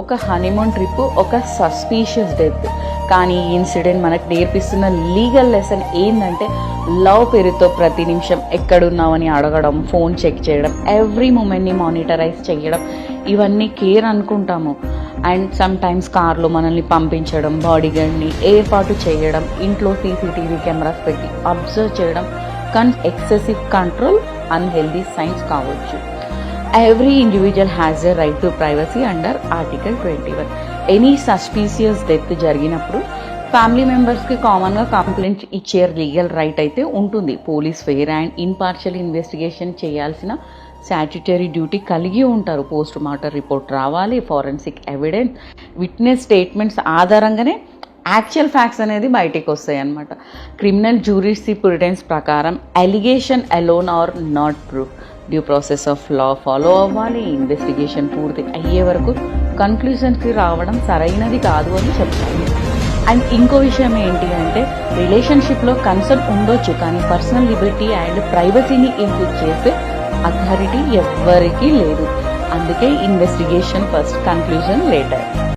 ఒక honeymoon trip, ఒక suspicious death. కానీ ఈ ఇన్సిడెంట్ మనకు నేర్పిస్తున్న లీగల్ లెసన్ ఏంటంటే, లవ్ పేరుతో ప్రతి నిమిషం ఎక్కడున్నావని అడగడం, ఫోన్ చెక్ చేయడం, ఎవ్రీ మూమెంట్ని మానిటరైజ్ చేయడం, ఇవన్నీ కేర్ అనుకుంటాము. అండ్ సమ్ టైమ్స్ కార్లో మనల్ని పంపించడం, బాడీగార్డ్ని ఏర్పాటు చేయడం, ఇంట్లో సీసీటీవీ కెమెరాస్ పెట్టి అబ్జర్వ్ చేయడం, కానీ ఎక్సెసివ్ కంట్రోల్ అన్హెల్దీ సైన్స్ కావచ్చు. Every individual has a right to privacy under Article 21. Any suspicious death జరిగినప్పుడు ఫ్యామిలీ మెంబర్స్కి కామన్గా కంప్లైంట్ ఇచ్చే లీగల్ రైట్ అయితే ఉంటుంది. Police fair and impartial investigation చేయాల్సిన స్టాట్యుటరీ డ్యూటీ కలిగి ఉంటారు. పోస్ట్ మార్టం రిపోర్ట్ రావాలి, ఫారెన్సిక్ ఎవిడెన్స్, విట్నెస్ స్టేట్మెంట్స్ ఆధారంగానే యాక్చువల్ ఫ్యాక్ట్స్ అనేది బయటికి వస్తాయి అన్నమాట. క్రిమినల్ జ్యూరిస్ప్రుడెన్స్ ప్రకారం allegation alone are not proof, due process of law follow అవ్వాలి. ఇన్వెస్టిగేషన్ పూర్తి అయ్యే వరకు కన్క్లూషన్స్కి రావడం సరైనది కాదు అని చెప్తాను. అండ్ ఇంకో విషయం ఏంటి అంటే, రిలేషన్షిప్లో కన్సర్న్ ఉండొచ్చు, కానీ పర్సనల్ లిబర్టీ అండ్ ప్రైవసీని ఇంప్లిట్ చేసే అథారిటీ ఎవ్వరికీ లేదు. అందుకే ఇన్వెస్టిగేషన్ ఫస్ట్, కన్క్లూజన్ లేటర్.